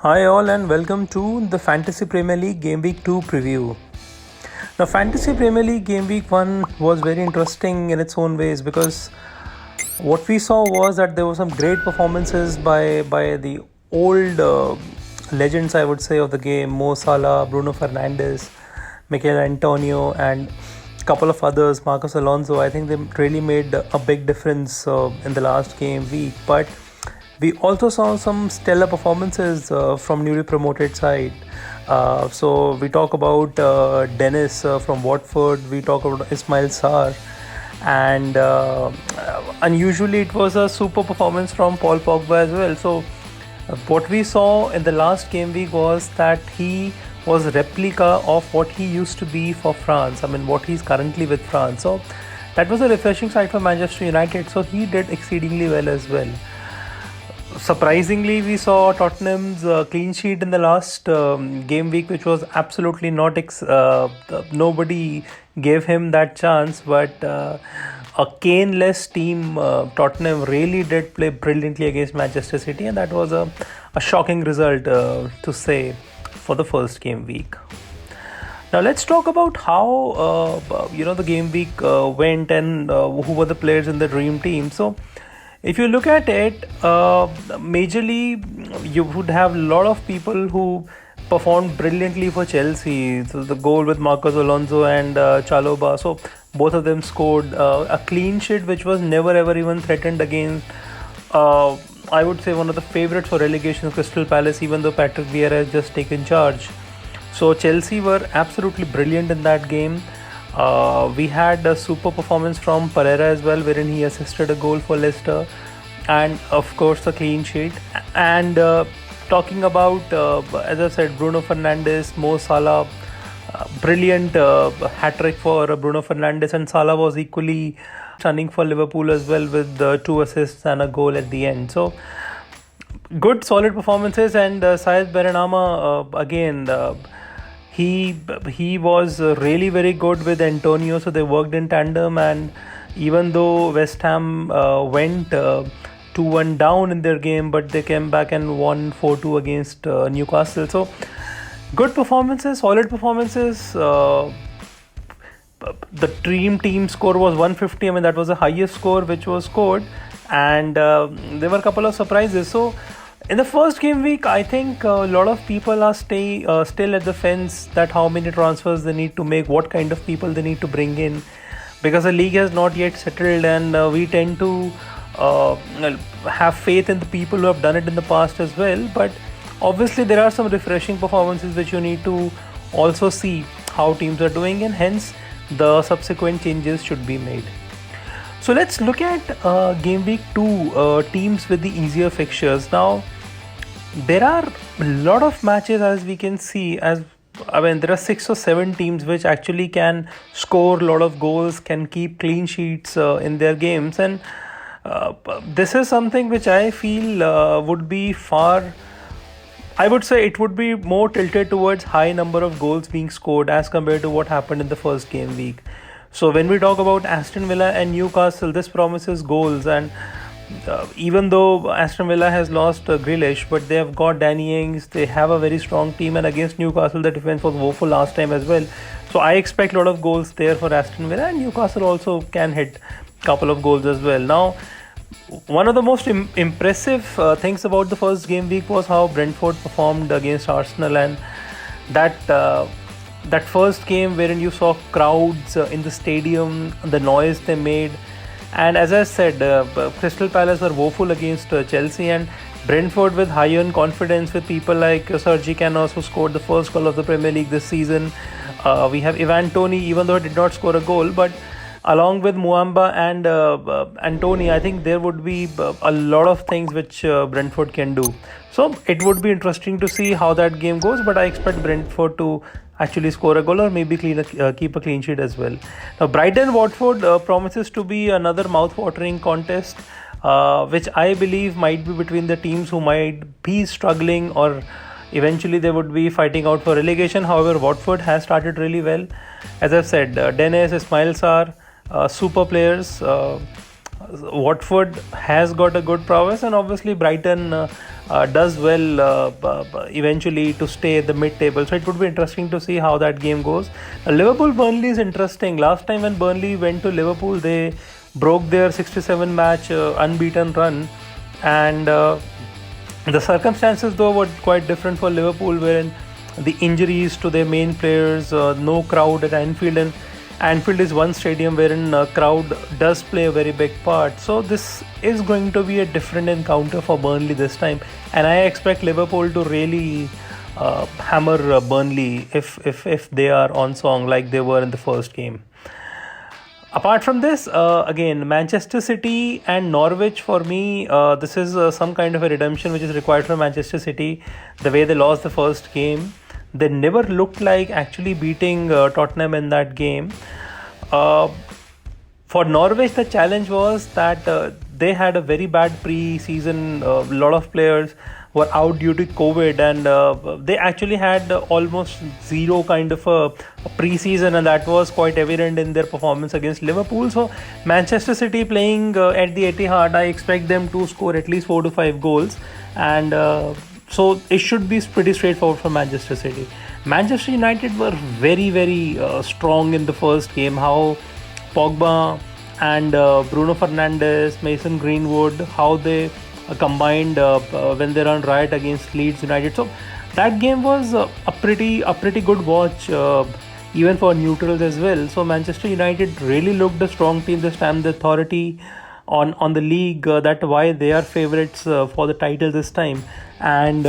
Hi all and welcome to the Fantasy Premier League Game Week 2 preview. Now Fantasy Premier League Game Week 1 was very interesting in its own ways because what we saw was that there were some great performances by the old legends, I would say, of the game: Mo Salah, Bruno Fernandez, Mikel Antonio, and a couple of others, Marcos Alonso. I think they really made a big difference in the last game week. But we also saw some stellar performances from newly promoted side. So we talk about Dennis from Watford. We talk about Ismail Sarr, and unusually it was a super performance from Paul Pogba as well. So what we saw in the last game week was that he was a replica of what he used to be for France. I mean, what he's currently with France. So that was a refreshing sight for Manchester United. So he did exceedingly well as well. Surprisingly, we saw Tottenham's clean sheet in the last game week, which was absolutely not nobody gave him that chance. But a Kane-less team, Tottenham really did play brilliantly against Manchester City, and that was a shocking result to say for the first game week. Now let's talk about how the game week went and who were the players in the dream team. So if you look at it, majorly you would have a lot of people who performed brilliantly for Chelsea. So the goal with Marcos Alonso and Chalobah. So both of them scored a clean sheet, which was never ever even threatened against. I would say one of the favorites for relegation, Crystal Palace, even though Patrick Vieira has just taken charge. So Chelsea were absolutely brilliant in that game. We had a super performance from Pereira as well, wherein he assisted a goal for Leicester, and of course a clean sheet. And talking about, as I said, Bruno Fernandez, Mo Salah, brilliant hat-trick for Bruno Fernandez, and Salah was equally stunning for Liverpool as well, with 2 assists and a goal at the end. So good solid performances. And Saïd Benrahma again, he was really very good with Antonio, so they worked in tandem. And even though West Ham went 2-1 down in their game, but they came back and won 4-2 against Newcastle. So good performances, solid performances. The dream team score was 150. I mean, that was the highest score which was scored, and there were a couple of surprises. So in the first game week, I think a lot of people are still at the fence that how many transfers they need to make, what kind of people they need to bring in, because the league has not yet settled, and we tend to have faith in the people who have done it in the past as well. But obviously there are some refreshing performances which you need to also see how teams are doing, and hence the subsequent changes should be made. So let's look at game week 2 teams with the easier fixtures. Now there are a lot of matches, as we can see. There are 6 or 7 teams which actually can score a lot of goals, can keep clean sheets in their games, and this is something which I feel would be far. I would say it would be more tilted towards high number of goals being scored as compared to what happened in the first game week. So when we talk about Aston Villa and Newcastle, this promises goals. And even though Aston Villa has lost Grealish, but they have got Danny Ings, they have a very strong team, and against Newcastle the defense was woeful last time as well. So I expect a lot of goals there for Aston Villa, and Newcastle also can hit a couple of goals as well. Now, one of the most impressive things about the first game week was how Brentford performed against Arsenal, and that first game wherein you saw crowds in the stadium, the noise they made. And as I said, Crystal Palace were woeful against Chelsea, and Brentford with high on confidence, with people like Sergi Canos, who scored the first goal of the Premier League this season. We have Ivan Toney, even though he did not score a goal, but along with Muamba and Antony, I think there would be a lot of things which Brentford can do. So it would be interesting to see how that game goes, but I expect Brentford to actually score a goal or maybe keep a clean sheet as well. Now Brighton-Watford promises to be another mouth-watering contest, which I believe might be between the teams who might be struggling, or eventually they would be fighting out for relegation. However, Watford has started really well. As I've said, Dennis, Ismail Sarr, super players. Watford has got a good prowess, and obviously Brighton does well eventually to stay at the mid-table. So it would be interesting to see how that game goes. Liverpool Burnley is interesting. Last time when Burnley went to Liverpool, they broke their 67 match unbeaten run, and the circumstances though were quite different for Liverpool, wherein the injuries to their main players, no crowd at Anfield, and Anfield is one stadium wherein crowd does play a very big part. So this is going to be a different encounter for Burnley this time, and I expect Liverpool to really hammer Burnley if they are on song like they were in the first game. Apart from this, again, Manchester City and Norwich, for me, this is some kind of a redemption which is required for Manchester City. The way they lost the first game, they never looked like actually beating Tottenham in that game. For Norwich, the challenge was that they had a very bad pre-season. A lot of players were out due to COVID, and they actually had almost zero kind of a pre-season, and that was quite evident in their performance against Liverpool. So Manchester City playing at the Etihad, I expect them to score at least 4 to 5 goals, and so it should be pretty straightforward for Manchester City. Manchester United were very strong in the first game. How Pogba and Bruno Fernandez, Mason Greenwood, how they combined when they run riot against Leeds United. So that game was a pretty good watch, even for neutrals as well. So Manchester United really looked a strong team this time. The authority on the league, that's why they are favourites for the title this time, and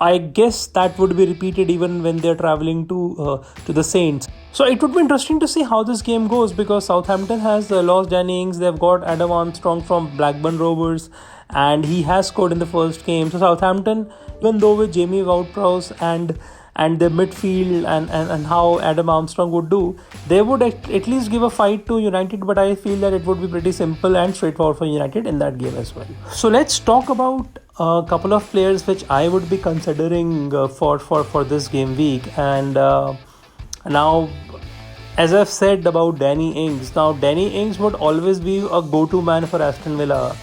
I guess that would be repeated even when they're travelling to the Saints. So it would be interesting to see how this game goes, because Southampton has lost Danny Ings. They've got Adam Armstrong from Blackburn Rovers, and he has scored in the first game. So Southampton, even though with Jamie Ward-Prowse and their midfield and how Adam Armstrong would do, they would at least give a fight to United, but I feel that it would be pretty simple and straightforward for United in that game as well. So let's talk about a couple of players which I would be considering for this game week. And now, as I've said about Danny Ings, now Danny Ings would always be a go-to man for Aston Villa,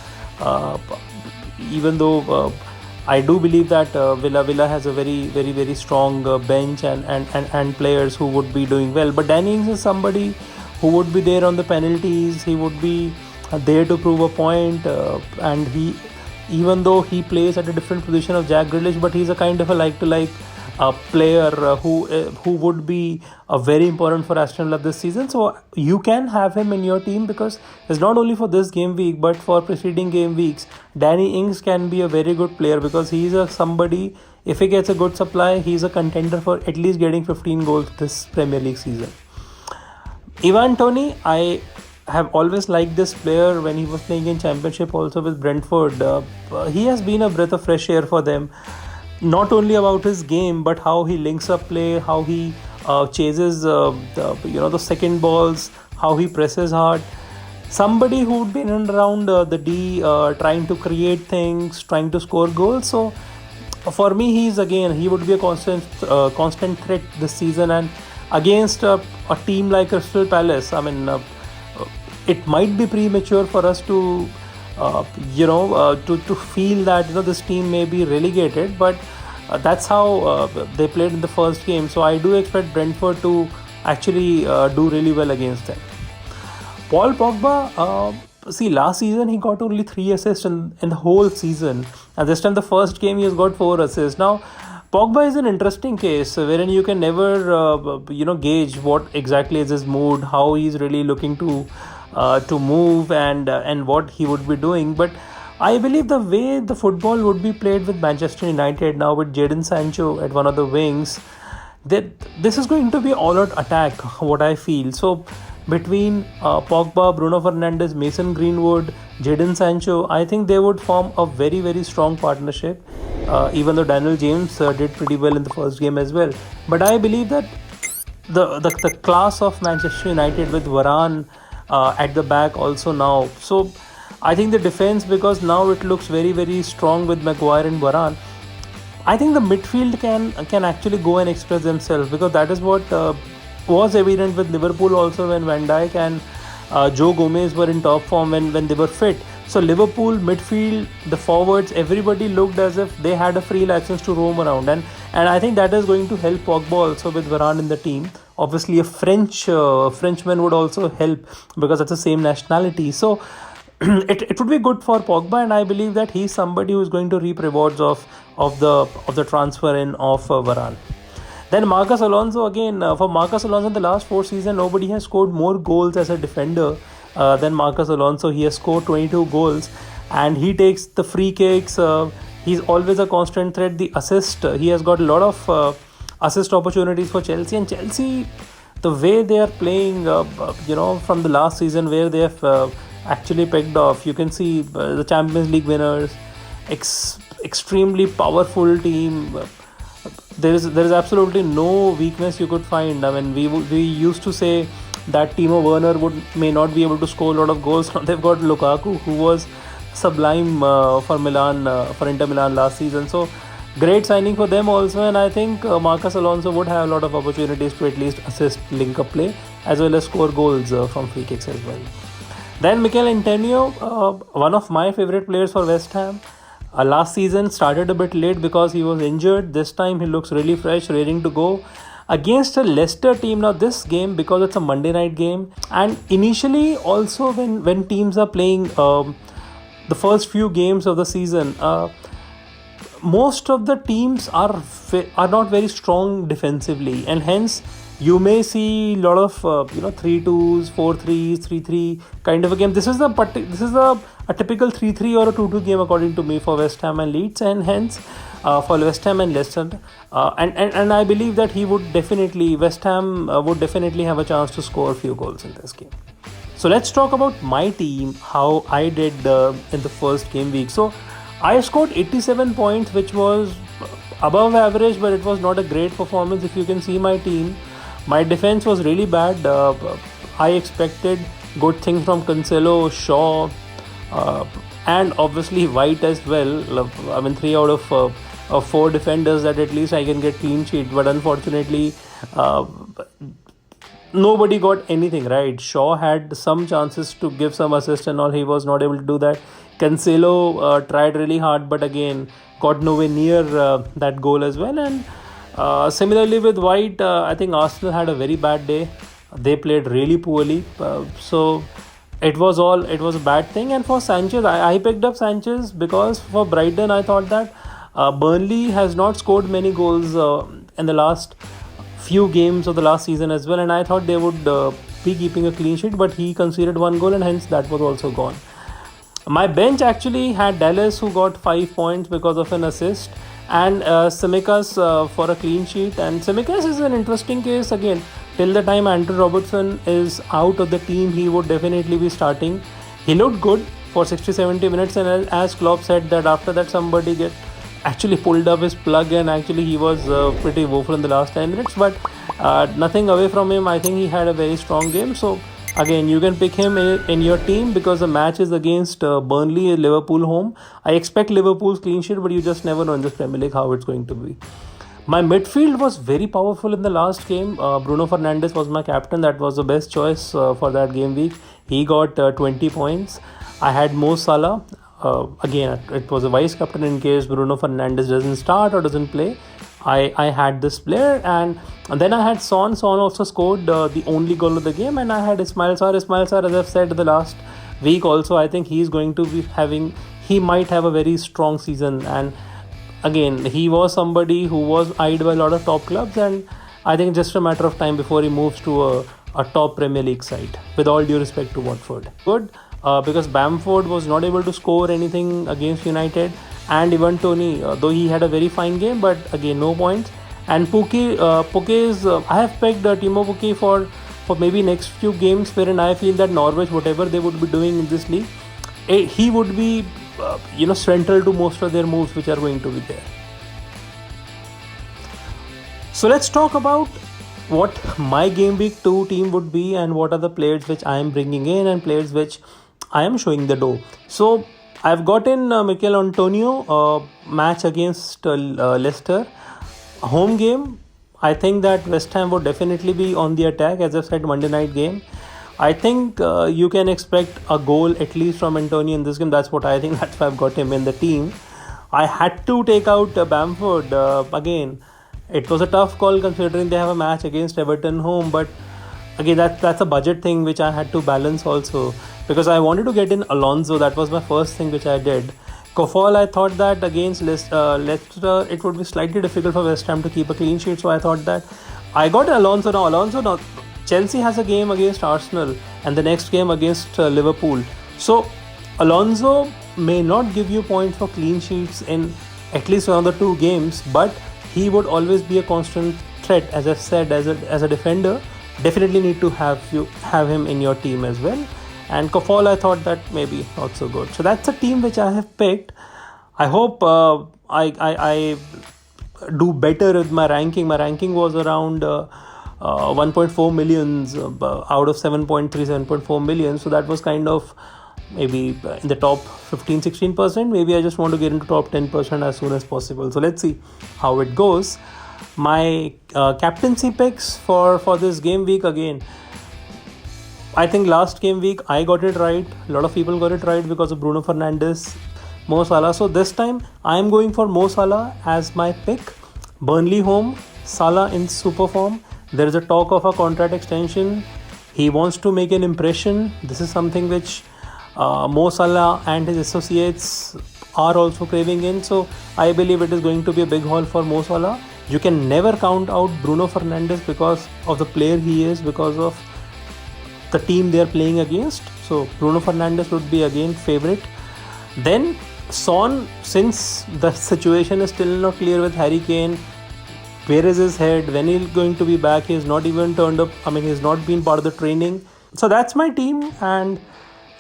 even though I do believe that Villa has a very strong bench and players who would be doing well. But Danny Ings is somebody who would be there on the penalties. He would be there to prove a point, and even though he plays at a different position of Jack Grealish, but he's a kind of a like-to-like player who would be very important for Aston Villa this season. So you can have him in your team, because it's not only for this game week but for preceding game weeks. Danny Ings can be a very good player, because he's somebody, if he gets a good supply, he's a contender for at least getting 15 goals this Premier League season. Ivan Toney, I have always liked this player when he was playing in Championship also with Brentford. He has been a breath of fresh air for them. Not only about his game, but how he links up play, how he chases the second balls, how he presses hard. Somebody who'd been in and around the D, trying to create things, trying to score goals. So for me, he would be a constant threat this season. And against a team like Crystal Palace, I mean, it might be premature for us to feel that this team may be relegated, but that's how they played in the first game. So I do expect Brentford to actually do really well against them. Paul Pogba, last season he got only 3 assists in the whole season, and this time the first game he has got 4 assists. Now Pogba is an interesting case wherein you can never gauge what exactly is his mood, how he's really looking to move and what he would be doing. But I believe the way the football would be played with Manchester United now, with Jadon Sancho at one of the wings, that this is going to be all-out attack, what I feel. So between Pogba, Bruno Fernandez, Mason Greenwood, Jadon Sancho, I think they would form a very strong partnership, even though Daniel James did pretty well in the first game as well. But I believe that the class of Manchester United with Varane at the back also now. So I think the defense, because now it looks very strong with Maguire and Varane, I think the midfield can actually go and express themselves, because that is what was evident with Liverpool also when Van Dijk and Joe Gomez were in top form when they were fit. So Liverpool midfield, the forwards, everybody looked as if they had a free license to roam around, and I think that is going to help Pogba also with Varane in the team. Obviously, a Frenchman would also help because it's the same nationality. So it would be good for Pogba, and I believe that he's somebody who is going to reap rewards of the transfer in of Varane. Then Marcus Alonso again. For Marcus Alonso in the last 4 seasons, nobody has scored more goals as a defender than Marcus Alonso. He has scored 22 goals, and he takes the free kicks. He's always a constant threat. The assist, he has got a lot of assist opportunities for Chelsea, and Chelsea, the way they are playing, from the last season where they have actually pegged off. You can see the Champions League winners, extremely powerful team. There is absolutely no weakness you could find. I mean, we used to say that Timo Werner may not be able to score a lot of goals. Now they've got Lukaku, who was sublime for Inter Milan last season. So great signing for them also, and I think Marcus Alonso would have a lot of opportunities to at least assist, link up play, as well as score goals from free kicks as well. Then Mikel Antonio, one of my favorite players for West Ham. Last season started a bit late because he was injured. This time he looks really fresh, ready to go against a Leicester team. Now this game, because it's a Monday night game, and initially also when teams are playing the first few games of the season, most of the teams are not very strong defensively, and hence you may see a lot of 3-2s, 4-3s, 3-3 kind of a game. This is a typical 3-3 or a 2-2 game according to me for West Ham and Leeds, and hence for West Ham and Leicester, and I believe that West Ham would definitely have a chance to score a few goals in this game. So let's talk about my team, how I did in the first game week. So I scored 87 points, which was above average, but it was not a great performance. If you can see my team, my defense was really bad. I expected good things from Cancelo, Shaw, and obviously White as well. I mean, 3 out of 4 defenders that at least I can get clean sheet, but unfortunately nobody got anything right. Shaw had some chances to give some assist and all. He was not able to do that. Cancelo tried really hard, but again got nowhere near that goal as well. And similarly with White, I think Arsenal had a very bad day. They played really poorly, so it was a bad thing. And for Sanchez, I picked up Sanchez because for Brighton I thought that Burnley has not scored many goals in the last few games of the last season as well, and I thought they would be keeping a clean sheet, but he conceded 1 goal and hence that was also gone. My bench actually had Dallas, who got 5 points because of an assist, and Tsimikas for a clean sheet. And Tsimikas is an interesting case again. Till the time Andrew Robertson is out of the team, he would definitely be starting. He looked good for 60-70 minutes, and as Klopp said that after that somebody actually pulled up his plug, and actually he was pretty woeful in the last 10 minutes, but nothing away from him. I think he had a very strong game. So again, you can pick him in your team because the match is against Burnley, Liverpool home. I expect Liverpool's clean sheet, but you just never know in this Premier League how it's going to be. My midfield was very powerful in the last game. Bruno Fernandez was my captain. That was the best choice for that game week. He got 20 points. I had Mo Salah. Again, it was a vice captain in case Bruno Fernandes doesn't start or doesn't play. I had this player, and then I had Son. Son also scored the only goal of the game, and I had Ismail Sarr. As I've said the last week also, I think he might have a very strong season. And again, he was somebody who was eyed by a lot of top clubs, and I think just a matter of time before he moves to a top Premier League side, with all due respect to Watford. Good. Because Bamford was not able to score anything against United, and even Tony, though he had a very fine game, but again no points. And Puke's I have pegged Timo Puke for maybe next few games, wherein I feel that Norwich, whatever they would be doing in this league, he would be central to most of their moves which are going to be there. So let's talk about what my game week 2 team would be, and what are the players which I am bringing in and players which I am showing the door. So I've gotten Mikel Antonio match against Leicester. Home game, I think that West Ham would definitely be on the attack. As I've said, Monday night game. I think you can expect a goal at least from Antonio in this game. That's what I think. That's why I've got him in the team. I had to take out Bamford again. It was a tough call considering they have a match against Everton home, but again that's a budget thing which I had to balance also, because I wanted to get in Alonso. That was my first thing which I did. Kofal, I thought that against Leicester it would be slightly difficult for West Ham to keep a clean sheet, so I thought that I got Alonso. Now Chelsea has a game against Arsenal and the next game against Liverpool. So Alonso may not give you points for clean sheets in at least one of the two games, but he would always be a constant threat. As I said, as a defender, definitely need to have him in your team as well. And Kofal, I thought that maybe not so good. So that's a team which I have picked. I hope I do better with my ranking. My ranking was around 1.4 millions out of 7.4 million. So that was kind of maybe in the top 15-16%. Maybe I just want to get into top 10% as soon as possible. So let's see how it goes. My captaincy picks for this game week, again, I think last game week I got it right. A lot of people got it right because of Bruno Fernandez, Mo Salah. So this time I am going for Mo Salah as my pick. Burnley home, Salah in super form. There is a talk of a contract extension. He wants to make an impression. This is something which Mo Salah and his associates are also craving in. So I believe it is going to be a big haul for Mo Salah. You can never count out Bruno Fernandez because of the player he is, because of the team they are playing against. So Bruno Fernandes would be again favorite. Then Son, since the situation is still not clear with Harry Kane, where is his head, when he's going to be back, he's not even turned up. I mean, he's not been part of the training. So that's my team, and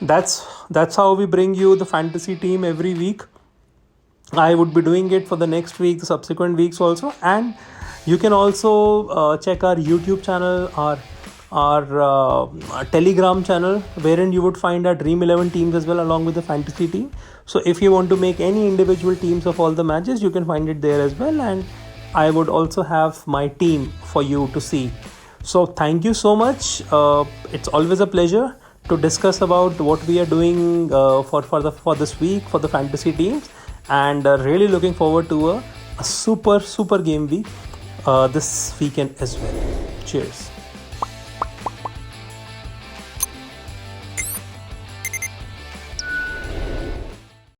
that's how we bring you the fantasy team every week. I would be doing it for the next week, the subsequent weeks also, and you can also check our YouTube channel, our Telegram channel, wherein you would find our Dream 11 teams as well, along with the fantasy team. So if you want to make any individual teams of all the matches, you can find it there as well, and I would also have my team for you to see. So thank you so much. It's always a pleasure to discuss about what we are doing for this week for the fantasy teams, and really looking forward to a super game week this weekend as well. Cheers.